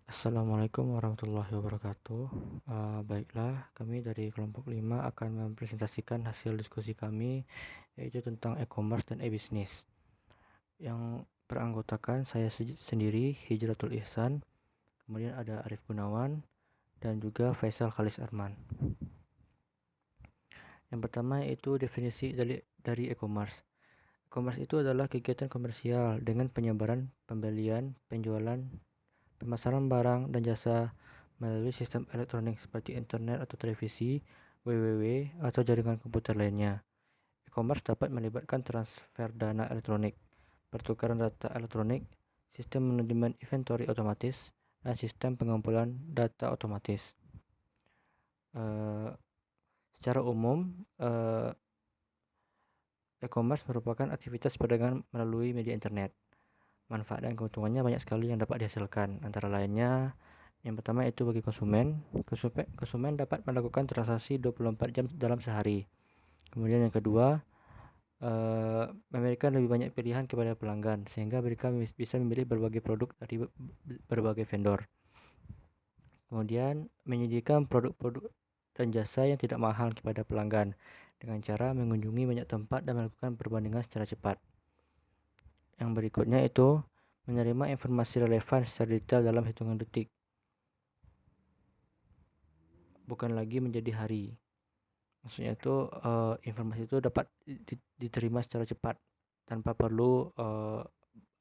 Assalamualaikum warahmatullahi wabarakatuh. Baiklah, kami dari kelompok 5 akan mempresentasikan hasil diskusi kami, yaitu tentang e-commerce dan e-bisnis. Yang beranggotakan saya sendiri, Hijratul Ihsan, kemudian ada Arif Gunawan, dan juga Faisal Khalis Arman. Yang pertama yaitu definisi dari e-commerce. E-commerce itu adalah kegiatan komersial dengan penyebaran, pembelian, penjualan, pemasaran barang dan jasa melalui sistem elektronik seperti internet atau televisi, www, atau jaringan komputer lainnya. E-commerce dapat melibatkan transfer dana elektronik, pertukaran data elektronik, sistem manajemen inventory otomatis, dan sistem pengumpulan data otomatis. Secara umum, e-commerce merupakan aktivitas perdagangan melalui media internet. Manfaat dan keuntungannya banyak sekali yang dapat dihasilkan. Antara lainnya, yang pertama itu bagi konsumen dapat melakukan transaksi 24 jam dalam sehari. Kemudian yang kedua, memberikan lebih banyak pilihan kepada pelanggan sehingga mereka bisa memilih berbagai produk dari berbagai vendor. Kemudian menyediakan produk-produk dan jasa yang tidak mahal kepada pelanggan dengan cara mengunjungi banyak tempat dan melakukan perbandingan secara cepat. Yang berikutnya itu menerima informasi relevan secara detail dalam hitungan detik, bukan lagi menjadi hari. Maksudnya itu informasi itu dapat diterima secara cepat tanpa perlu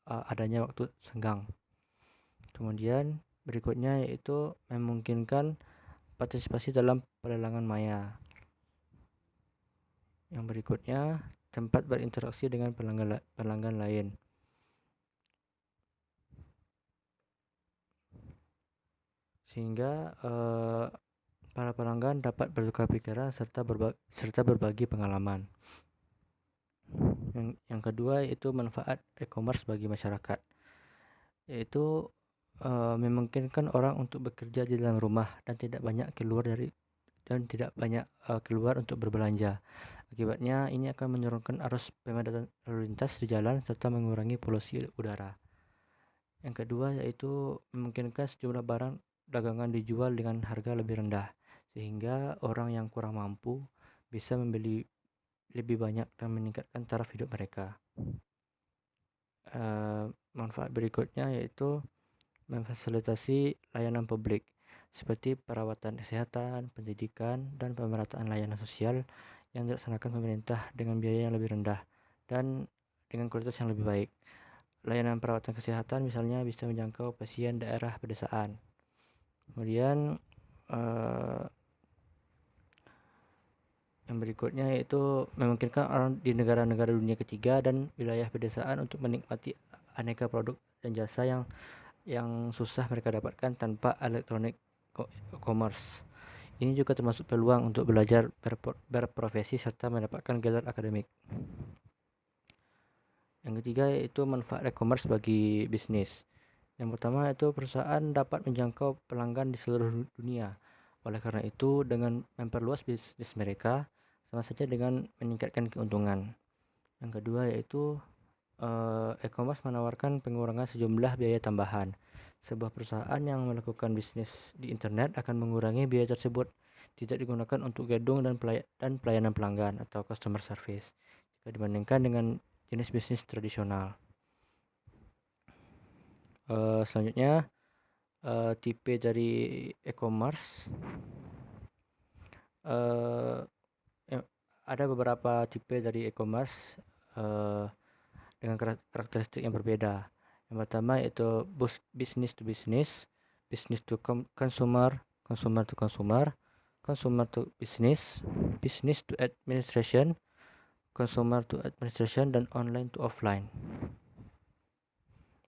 adanya waktu senggang. Kemudian berikutnya yaitu memungkinkan partisipasi dalam pelelangan maya. Yang berikutnya tempat berinteraksi dengan pelanggan lain. Sehingga para pelanggan dapat bertukar pikiran serta berbagi pengalaman. Yang kedua yaitu manfaat e-commerce bagi masyarakat, yaitu memungkinkan orang untuk bekerja di dalam rumah dan tidak banyak keluar untuk berbelanja. Akibatnya ini akan menurunkan arus pemadatan lalu lintas di jalan serta mengurangi polusi udara. Yang kedua yaitu memungkinkan sejumlah barang dagangan dijual dengan harga lebih rendah, sehingga orang yang kurang mampu bisa membeli lebih banyak dan meningkatkan taraf hidup mereka. Manfaat berikutnya yaitu memfasilitasi layanan publik seperti perawatan kesehatan, pendidikan, dan pemerataan layanan sosial yang dilaksanakan pemerintah dengan biaya yang lebih rendah dan dengan kualitas yang lebih baik. Layanan perawatan kesehatan misalnya bisa menjangkau pasien daerah pedesaan. Kemudian yang berikutnya yaitu memungkinkan orang di negara-negara dunia ketiga dan wilayah pedesaan untuk menikmati aneka produk dan jasa yang susah mereka dapatkan tanpa elektronik commerce. Ini juga termasuk peluang untuk belajar berprofesi serta mendapatkan gelar akademik. Yang ketiga yaitu manfaat e-commerce bagi bisnis. Yang pertama yaitu perusahaan dapat menjangkau pelanggan di seluruh dunia. Oleh karena itu, dengan memperluas bisnis mereka, sama saja dengan meningkatkan keuntungan. Yang kedua yaitu e-commerce menawarkan pengurangan sejumlah biaya tambahan. Sebuah perusahaan yang melakukan bisnis di internet akan mengurangi biaya tersebut tidak digunakan untuk gedung dan pelayanan pelanggan atau customer service jika dibandingkan dengan jenis bisnis tradisional. Selanjutnya tipe dari e-commerce. Ada beberapa tipe dari e-commerce dengan karakteristik yang berbeda. Yang pertama yaitu business to business, business to consumer, consumer to consumer, consumer to business, business to administration, consumer to administration, dan online to offline.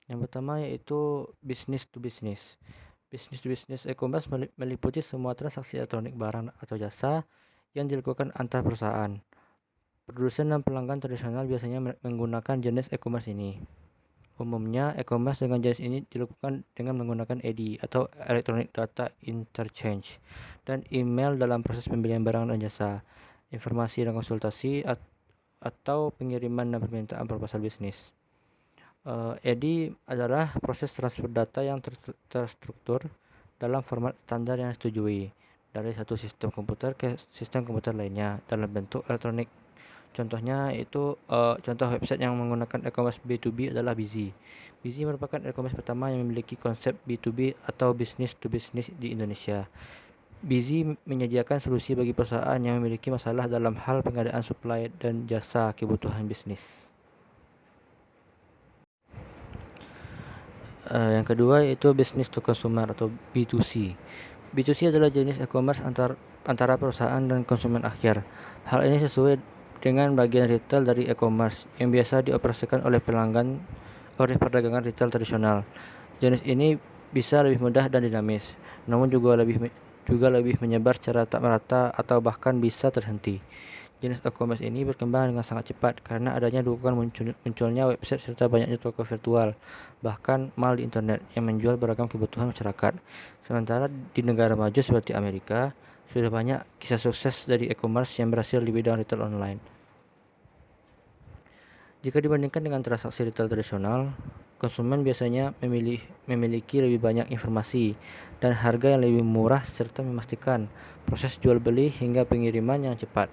Yang pertama yaitu business to business. Business to business e-commerce meliputi semua transaksi elektronik barang atau jasa yang dilakukan antar perusahaan. Produsen dan pelanggan tradisional biasanya menggunakan jenis e-commerce ini. Umumnya, e-commerce dengan jenis ini dilakukan dengan menggunakan EDI atau Electronic Data Interchange dan email dalam proses pembelian barang dan jasa, informasi dan konsultasi, atau pengiriman dan permintaan proposal bisnis. EDI adalah proses transfer data yang terstruktur dalam format standar yang disetujui dari satu sistem komputer ke sistem komputer lainnya dalam bentuk elektronik. Contohnya itu contoh website yang menggunakan e-commerce B2B adalah Busy. Busy merupakan e-commerce pertama yang memiliki konsep B2B atau business to business di Indonesia. Busy menyediakan solusi bagi perusahaan yang memiliki masalah dalam hal pengadaan suplai dan jasa kebutuhan bisnis. Yang kedua yaitu business to consumer atau B2C. B2C adalah jenis e-commerce antara perusahaan dan konsumen akhir. Hal ini sesuai dengan bagian retail dari e-commerce yang biasa dioperasikan oleh perdagangan retail tradisional. Jenis ini bisa lebih mudah dan dinamis, namun juga lebih menyebar secara tak merata atau bahkan bisa terhenti. Jenis e-commerce ini berkembang dengan sangat cepat karena adanya dukungan munculnya website serta banyaknya toko virtual, bahkan mal di internet yang menjual beragam kebutuhan masyarakat. Sementara di negara maju seperti Amerika, sudah banyak kisah sukses dari e-commerce yang berhasil di bidang retail online. Jika dibandingkan dengan transaksi retail tradisional, konsumen biasanya memiliki lebih banyak informasi dan harga yang lebih murah serta memastikan proses jual beli hingga pengiriman yang cepat.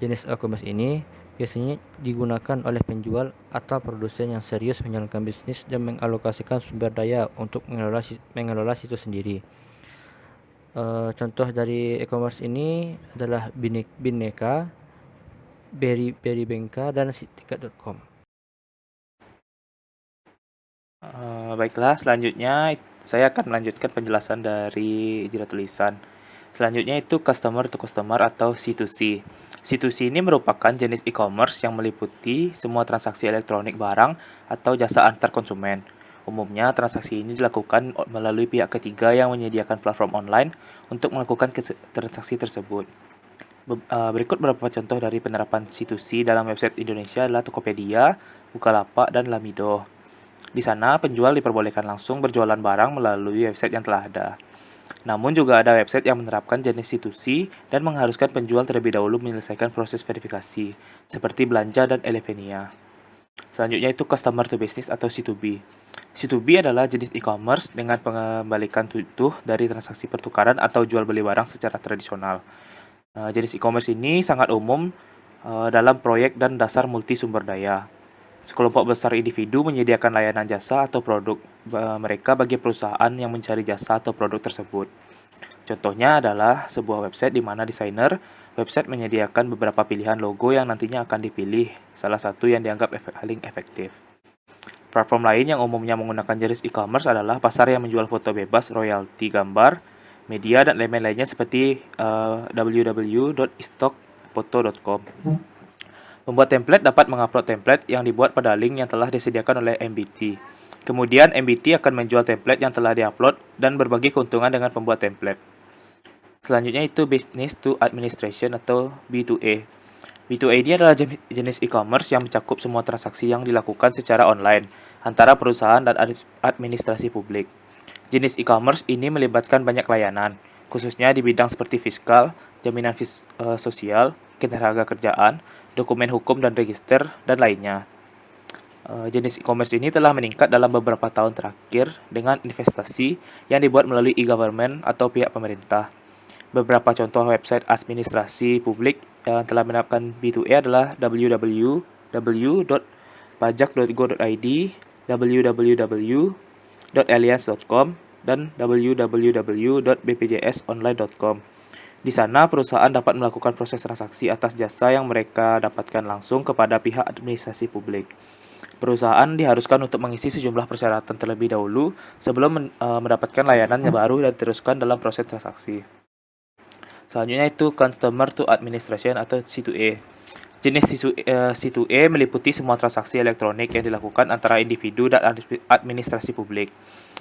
Jenis e-commerce ini biasanya digunakan oleh penjual atau produsen yang serius menjalankan bisnis dan mengalokasikan sumber daya untuk mengelola situs sendiri. Contoh dari e-commerce ini adalah Bineka, Berrybenka, dan Tiket.com. Baiklah, selanjutnya saya akan melanjutkan penjelasan dari jeda tulisan. Selanjutnya itu customer to customer atau C2C. C2C ini merupakan jenis e-commerce yang meliputi semua transaksi elektronik barang atau jasa antar konsumen. Umumnya, transaksi ini dilakukan melalui pihak ketiga yang menyediakan platform online untuk melakukan transaksi tersebut. Berikut beberapa contoh dari penerapan C2C dalam website Indonesia adalah Tokopedia, Bukalapak, dan Lamido. Di sana, penjual diperbolehkan langsung berjualan barang melalui website yang telah ada. Namun juga ada website yang menerapkan jenis C2C dan mengharuskan penjual terlebih dahulu menyelesaikan proses verifikasi, seperti Belanja dan Elevenia. Selanjutnya itu Customer to Business atau C2B. C2B adalah jenis e-commerce dengan pengembalikan utuh dari transaksi pertukaran atau jual beli barang secara tradisional. Jenis e-commerce ini sangat umum dalam proyek dan dasar multi sumber daya. Sekelompok besar individu menyediakan layanan jasa atau produk mereka bagi perusahaan yang mencari jasa atau produk tersebut. Contohnya adalah sebuah website di mana desainer website menyediakan beberapa pilihan logo yang nantinya akan dipilih, salah satu yang dianggap paling efektif. Platform lain yang umumnya menggunakan jenis e-commerce adalah pasar yang menjual foto bebas, royalti gambar, media, dan lain-lainnya seperti www.istockfoto.com. Pembuat template dapat mengupload template yang dibuat pada link yang telah disediakan oleh MBT. Kemudian MBT akan menjual template yang telah diupload dan berbagi keuntungan dengan pembuat template. Selanjutnya itu Business to Administration atau B2A. B2A ini adalah jenis e-commerce yang mencakup semua transaksi yang dilakukan secara online antara perusahaan dan administrasi publik. Jenis e-commerce ini melibatkan banyak layanan, khususnya di bidang seperti fiskal, jaminan sosial, ketenagakerjaan, dokumen hukum dan register, dan lainnya. Jenis e-commerce ini telah meningkat dalam beberapa tahun terakhir dengan investasi yang dibuat melalui e-government atau pihak pemerintah. Beberapa contoh website administrasi publik yang telah menerapkan B2A adalah www.pajak.go.id, www.allianz.com, dan www.bpjsonline.com. Di sana, perusahaan dapat melakukan proses transaksi atas jasa yang mereka dapatkan langsung kepada pihak administrasi publik. Perusahaan diharuskan untuk mengisi sejumlah persyaratan terlebih dahulu sebelum mendapatkan layanan yang baru dan diteruskan dalam proses transaksi. Selanjutnya itu Customer to Administration atau C2A. Jenis C2A meliputi semua transaksi elektronik yang dilakukan antara individu dan administrasi publik.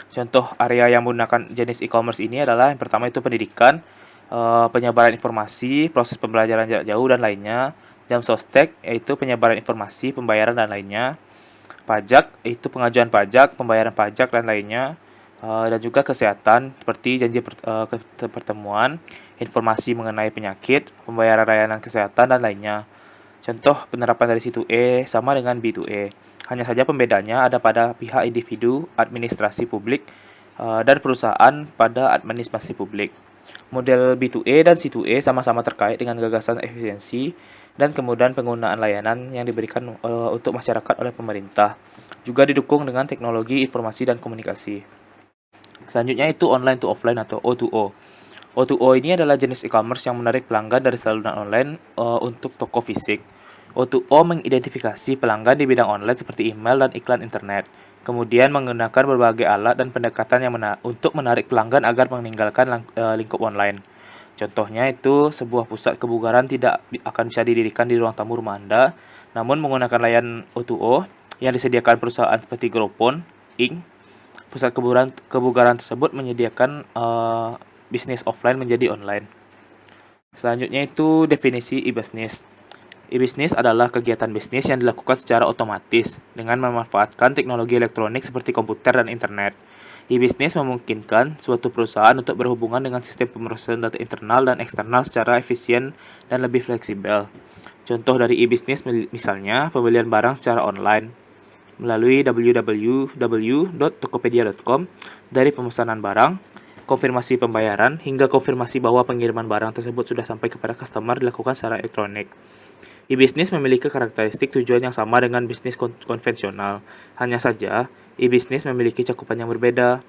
Contoh area yang menggunakan jenis e-commerce ini adalah yang pertama itu pendidikan, penyebaran informasi, proses pembelajaran jarak jauh, dan lainnya. Jam sostek, yaitu penyebaran informasi, pembayaran, dan lainnya. Pajak, yaitu pengajuan pajak, pembayaran pajak, dan lainnya. Dan juga kesehatan, seperti janji pertemuan, informasi mengenai penyakit, pembayaran layanan kesehatan, dan lainnya. Contoh penerapan dari C2A sama dengan B2A. Hanya saja pembedanya ada pada pihak individu, administrasi publik, dan perusahaan pada administrasi publik. Model B2E dan C2E sama-sama terkait dengan gagasan efisiensi dan kemudahan penggunaan layanan yang diberikan untuk masyarakat oleh pemerintah. Juga didukung dengan teknologi informasi dan komunikasi. Selanjutnya itu online to offline atau O2O. O2O ini adalah jenis e-commerce yang menarik pelanggan dari saluran online untuk toko fisik. O2O mengidentifikasi pelanggan di bidang online seperti email dan iklan internet. Kemudian menggunakan berbagai alat dan pendekatan yang untuk menarik pelanggan agar meninggalkan lingkup online. Contohnya itu sebuah pusat kebugaran tidak akan bisa didirikan di ruang tamu rumah Anda, namun menggunakan layanan O2O yang disediakan perusahaan seperti Groupon, Inc. Pusat kebugaran tersebut menyediakan bisnis offline menjadi online. Selanjutnya itu definisi e-business. E-business adalah kegiatan bisnis yang dilakukan secara otomatis dengan memanfaatkan teknologi elektronik seperti komputer dan internet. E-business memungkinkan suatu perusahaan untuk berhubungan dengan sistem pemrosesan data internal dan eksternal secara efisien dan lebih fleksibel. Contoh dari e-business misalnya pembelian barang secara online melalui www.tokopedia.com dari pemesanan barang, konfirmasi pembayaran, hingga konfirmasi bahwa pengiriman barang tersebut sudah sampai kepada customer dilakukan secara elektronik. E-business memiliki karakteristik tujuan yang sama dengan bisnis konvensional. Hanya saja, e-business memiliki cakupan yang berbeda.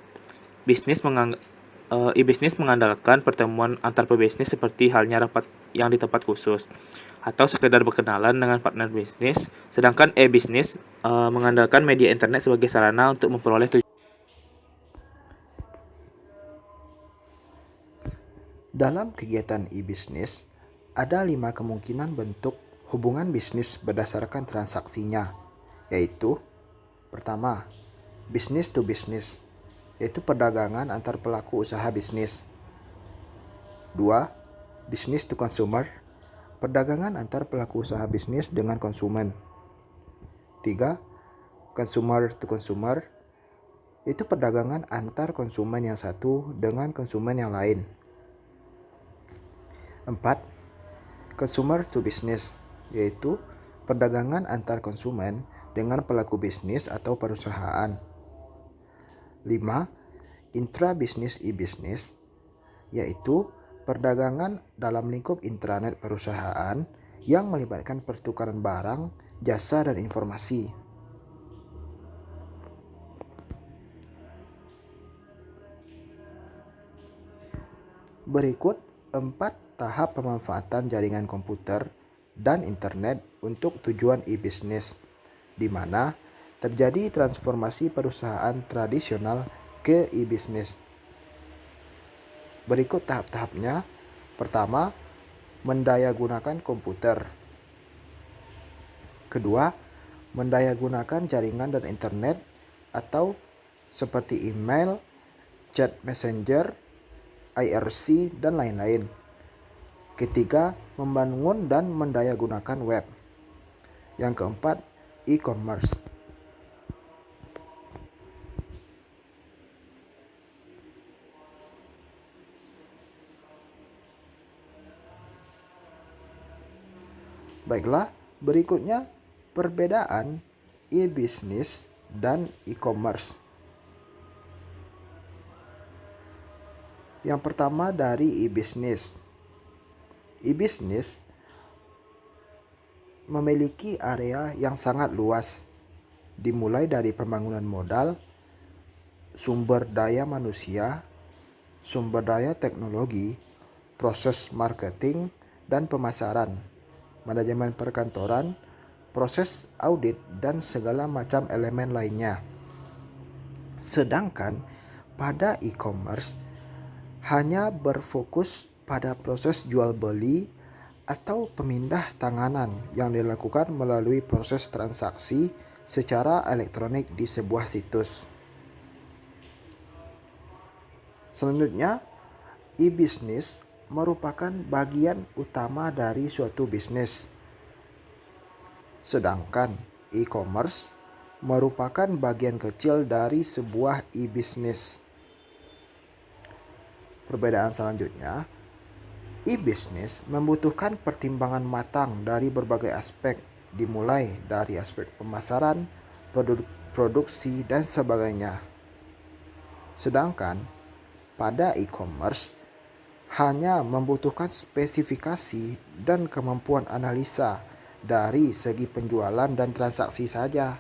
E-business mengandalkan pertemuan antar pebisnis seperti halnya rapat yang di tempat khusus atau sekedar berkenalan dengan partner bisnis, sedangkan e-business mengandalkan media internet sebagai sarana untuk memperoleh tujuan. Dalam kegiatan e-business, ada 5 kemungkinan bentuk hubungan bisnis berdasarkan transaksinya, yaitu pertama, business to business, yaitu perdagangan antar pelaku usaha bisnis. 2. Business to consumer, perdagangan antar pelaku usaha bisnis dengan konsumen. 3. Consumer to consumer, yaitu perdagangan antar konsumen yang satu dengan konsumen yang lain. 4. Consumer to business, yaitu perdagangan antar konsumen dengan pelaku bisnis atau perusahaan. 5. Intra-business e-business, yaitu perdagangan dalam lingkup intranet perusahaan yang melibatkan pertukaran barang, jasa, dan informasi. Berikut 4 tahap pemanfaatan jaringan komputer dan internet untuk tujuan e-business, di mana terjadi transformasi perusahaan tradisional ke e-business. Berikut tahap-tahapnya. Pertama, mendayagunakan komputer. Kedua, mendayagunakan jaringan dan internet atau seperti email, chat messenger, IRC, dan lain-lain. Ketiga, membangun dan mendayagunakan web. Yang keempat, e-commerce. Baiklah, berikutnya perbedaan e-business dan e-commerce. Yang pertama dari e-business. E-business memiliki area yang sangat luas, dimulai dari pembangunan modal, sumber daya manusia, sumber daya teknologi, proses marketing dan pemasaran, manajemen perkantoran, proses audit, dan segala macam elemen lainnya. Sedangkan pada e-commerce hanya berfokus pada proses jual beli atau pemindah tanganan yang dilakukan melalui proses transaksi secara elektronik di sebuah situs. Selanjutnya, e-business merupakan bagian utama dari suatu bisnis. Sedangkan e-commerce merupakan bagian kecil dari sebuah e-business. Perbedaan selanjutnya, e-business membutuhkan pertimbangan matang dari berbagai aspek, dimulai dari aspek pemasaran, produksi, dan sebagainya. Sedangkan pada e-commerce hanya membutuhkan spesifikasi dan kemampuan analisa dari segi penjualan dan transaksi saja.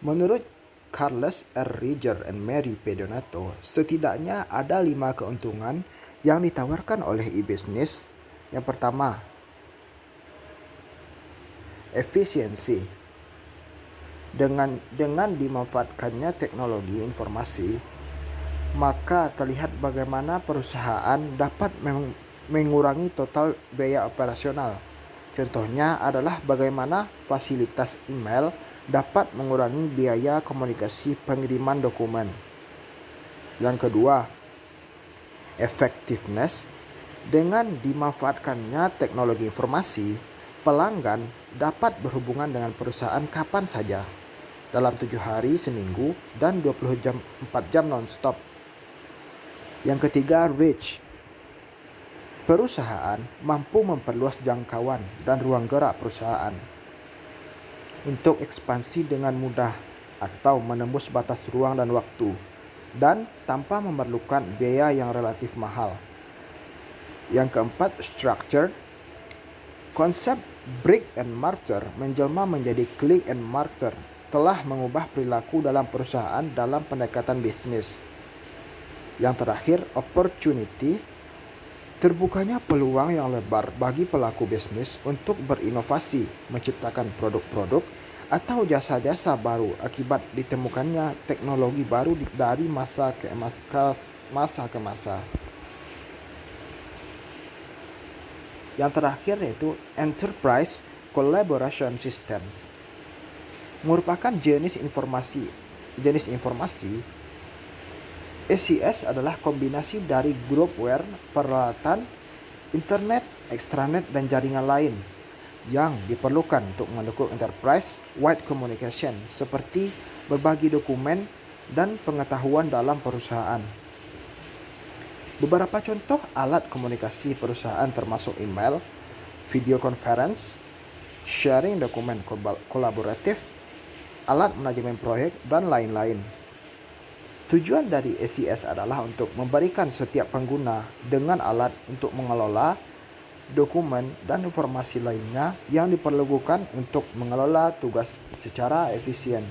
Menurut Carles R. Riger and Mary P. Donato, setidaknya ada 5 keuntungan yang ditawarkan oleh e-business. Yang pertama, efisiensi. Dengan dimanfaatkannya teknologi informasi, maka terlihat bagaimana perusahaan dapat mengurangi total biaya operasional. Contohnya adalah bagaimana fasilitas email dapat mengurangi biaya komunikasi pengiriman dokumen. Yang kedua, effectiveness. Dengan dimanfaatkannya teknologi informasi, pelanggan dapat berhubungan dengan perusahaan kapan saja, dalam 7 hari seminggu dan 24 jam non-stop. Yang ketiga, reach. Perusahaan mampu memperluas jangkauan dan ruang gerak perusahaan untuk ekspansi dengan mudah atau menembus batas ruang dan waktu, dan tanpa memerlukan biaya yang relatif mahal. Yang keempat, structure. Konsep brick and mortar menjelma menjadi click and mortar telah mengubah perilaku dalam perusahaan dalam pendekatan bisnis. Yang terakhir, opportunity. Terbukanya peluang yang lebar bagi pelaku bisnis untuk berinovasi, menciptakan produk-produk atau jasa-jasa baru akibat ditemukannya teknologi baru dari masa ke masa. Yang terakhir yaitu Enterprise Collaboration Systems. Merupakan jenis informasi. ACS adalah kombinasi dari groupware, peralatan, internet, extranet, dan jaringan lain yang diperlukan untuk mendukung enterprise-wide communication seperti berbagi dokumen dan pengetahuan dalam perusahaan. Beberapa contoh alat komunikasi perusahaan termasuk email, video conference, sharing dokumen kolaboratif, alat manajemen proyek, dan lain-lain. Tujuan dari ACS adalah untuk memberikan setiap pengguna dengan alat untuk mengelola dokumen dan informasi lainnya yang diperlukan untuk mengelola tugas secara efisien.